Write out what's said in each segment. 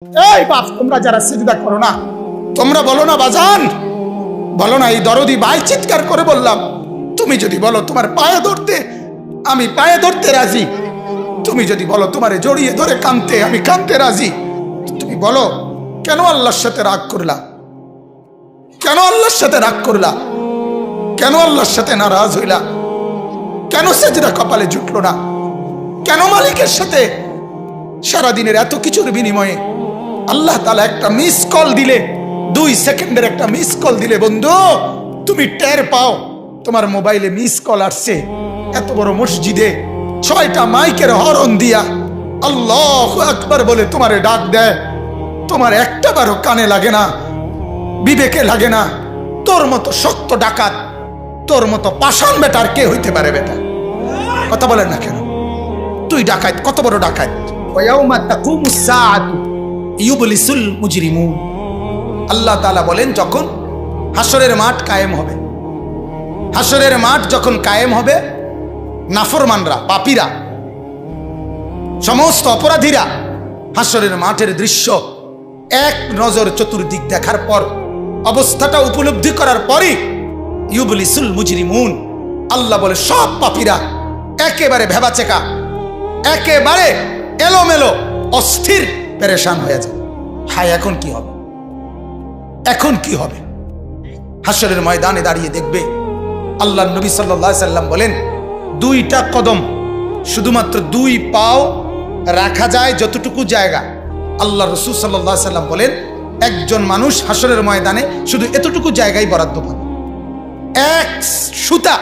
এই বাপ, তোমরা যারা সিজদা করো না, তোমরা বলো না বাজান, বলো না এই দরদি ভাই চিৎকার করে বললাম, তুমি যদি বলো তোমার পায়ে ধরতে, আমি পায়ে ধরতে রাজি। তুমি যদি বলো তোমারে জড়িয়ে ধরে কাঁদতে, আমি কাঁদতে রাজি। তুমি বলো কেন আল্লাহর সাথে রাগ করলা? কেন আল্লাহর সাথে রাগ করলা? কেন আল্লাহর সাথে নারাজ হইলা? কেন সিজদা কপালে জুটলো না? কেন মালিকের সাথে সারাদিনের এত কিছুর বিনিময়ে আল্লাহ তাআলা একটা মিস কল দিলে, 2 সেকেন্ডের একটা মিস কল দিলে বন্ধু তুমি টের পাও তোমার মোবাইলে মিস কল আসছে। এত বড় মসজিদে 6টা মাইকের হরন দিয়া আল্লাহু আকবার বলে তোমারে ডাক দেয়, তোমার একটা বারও কানে লাগে না, বিবেকে লাগে না। তোর মতো শক্ত ডাকাত, তোর মতো পাষাণ বেটার কে হইতে পারে? বেটা কথা বলেন না কেন? তুই ডাকাত, কত বড় ডাকাত। ওয়ায়াউমা তাকুমুস সাআতু ইউবলিসুল মুজরিমুন। আল্লাহ তাআলা বলেন যখন হাসরের মাঠ কায়েম হবে, হাসরের মাঠ যখন কায়েম হবে, নাফরমানরা, পাপীরা, সমস্ত অপরাধীরা হাসরের মাঠের দৃশ্য এক নজর চতুর্দিক দেখার পর, অবস্থাটা উপলব্ধি করার পরই ইউবলিসুল মুজরিমুন, আল্লাহ বলে সব পাপীরা একেবারে ভেবাচেকা, একেবারে এলোমেলো, অস্থির, পেরেশান হয়ে যায়। হায় এখন কি হবে? এখন কি হবে? হাসরের ময়দানে দাঁড়িয়ে দেখবে আল্লাহ নবী সাল্লাল্লাহু আলাইহি সাল্লাম বলেন 2টা কদম, শুধুমাত্র 2 পাও রাখা যায় যতটুকু জায়গা। আল্লাহ রাসূল সাল্লাল্লাহু আলাইহি সাল্লাম বলেন একজন মানুষ হাসরের ময়দানে শুধু এতটুকু জায়গায় বরাদ্দ পাবে। এক সুতা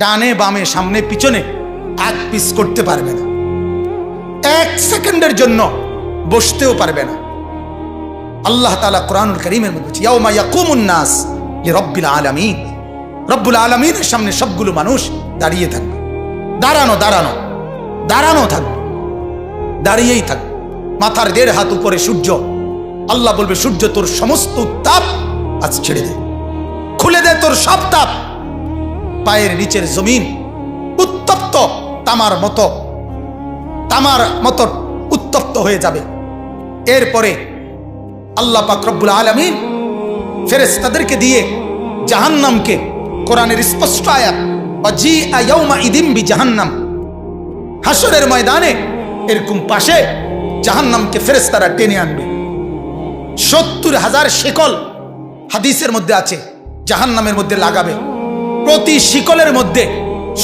ডানে বামে সামনে পিছনে এক পিস করতে পারবে না, 1 সেকেন্ডের জন্য বসতেও পারবে না। আল্লাহ তাআলা কোরআনুল কারীমের মধ্যে বলছে ইয়াউমা ইয়াকুমুন নাস লিরাব্বিল আলামিন, রব্বুল আলামিনের সামনে সবগুলো মানুষ দাঁড়িয়ে থাকবে, দাঁড়ানো দাঁড়ানো দাঁড়ানো থাকবে, দাঁড়িয়েই থাকবে। মাথার 1.5 হাত উপরে সূর্য, আল্লাহ বলবে সূর্য তোর সমস্ত তাপ আজ ছেড়ে দে, খুলে দে তোর সব তাপ। পায়ের নিচের জমিন উত্তপ্ত তামার মতো উত্তপ্ত হয়ে যাবে। এরপরে আল্লাহ পাক রব্বুল আলামিন ফেরেশতাদেরকে দিয়ে জাহান্নামকে, কোরআনের স্পষ্ট আয়াত ওয়াজিআ ইয়াউমা ইদিম বিজাহান্নাম, হাসরের ময়দানে এরকম পাশে জাহান্নামকে ফেরেশতারা টেনে আনবে। 70,000 শিকল হাদিসের মধ্যে আছে জাহান্নামের মধ্যে লাগাবে। প্রতি শিকলের মধ্যে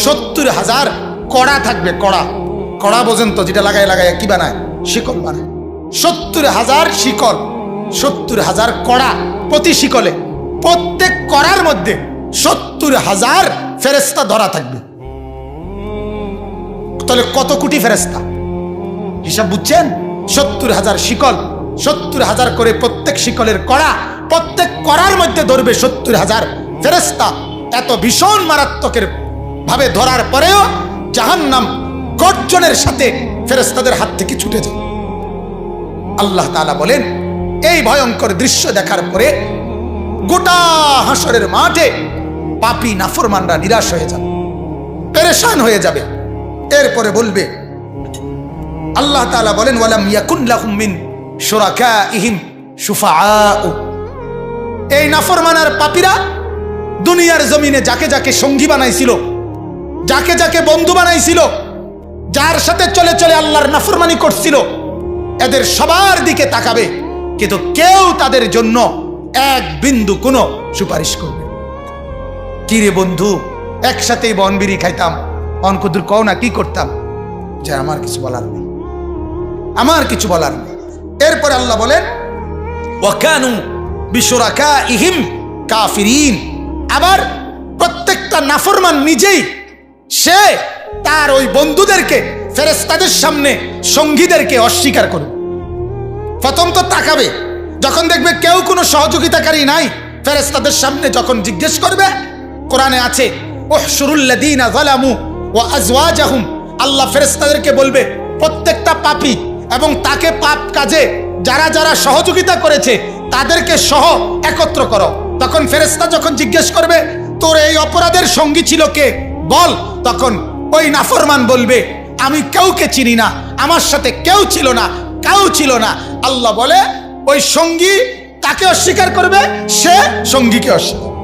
70,000 কড়া থাকবে। কড়া, কড়া বোঝেন তো, যেটা লাগায় লাগায় কি বানায়? শিকল বানায়। 70,000 শিকল, 70,000 কড়া প্রতি শিকলে। প্রত্যেক কড়ার মধ্যে 70,000 ফেরেশতা ধরা থাকবে। তাহলে কত কোটি ফেরেশতা? হিসাব বুঝছেন? 70,000 শিকল, 70,000 করে প্রত্যেক শিকলের কড়া, প্রত্যেক কড়ার মধ্যে ধরবে 70,000 ফেরেশতা। এত ভীষণ মারাত্মকের ভাবে ধরার পরেও জাহান্নাম গর্জনের সাথে ফেরেশতাদের হাত থেকে ছুটে যায়। আল্লাহ তাআলা বলেন এই ভয়ঙ্কর দৃশ্য দেখার পরে গোটা হাসরের মাঠে পাপী নাফরমানরা নিরাশ হয়ে যাবে, পেরেশান হয়ে যাবে। এরপরে বলবে আল্লাহ তাআলা বলেন ওয়ালাম ইয়াকুন লাহুম মিন শুরাকাইহিম শুফাআউ। এই নাফরমান আর পাপীরা দুনিয়ার জমিনে যাকে যাকে সঙ্গী বানাইছিল, যাকে যাকে বন্ধু বানাইছিল, যার সাথে চলে চলে আল্লাহর নাফরমানি করছিল, এদের সবার দিকে তাকাবে, কিন্তু কেউ তাদের জন্য এক বিন্দু কোনো সুপারিশ করবে। কি রে বন্ধু, একসাথেই বনবিড়ি খাইতাম, অনকুদুর কও না কি করতাম, যে আমার কিছু বলার নেই, আমার কিছু বলার নেই। এরপরে আল্লাহ বলেন ওয়াকানু বিশুরাকাইহিম কাফিরিন। আবার প্রত্যেকটা নাফরমান নিজেই সে তার ওই বন্ধুদেরকে, ফেরেশতাদের সামনে সঙ্গীদেরকে অস্বীকার করবে। প্রথম তো তাকাবে, যখন দেখবে কেউ কোনো সহযোগিতাকারী নাই, ফেরেশতাদের সামনে যখন জিজ্ঞেস করবে, কোরআনে আছে উহশুরুল্লাযীনা যালামু ওয়া আজওয়াজাহুম, আল্লাহ ফেরেশতাদেরকে বলবে প্রত্যেকটা পাপী এবং তাকে পাপ কাজে যারা যারা সহযোগিতা করেছে তাদেরকে সহ একত্র করো। তখন ফেরেশতা যখন জিজ্ঞেস করবে তোর এই অপরাধের সঙ্গী ছিল কে বল, তখন ওই নাফরমান বলবে আমি কাউকে চিনি না, আমার সাথে কেউ ছিল না, কেউ ছিল না। আল্লাহ বলে ওই সঙ্গী তাকে অস্বীকার করবে, সে সঙ্গীকে অস্বীকার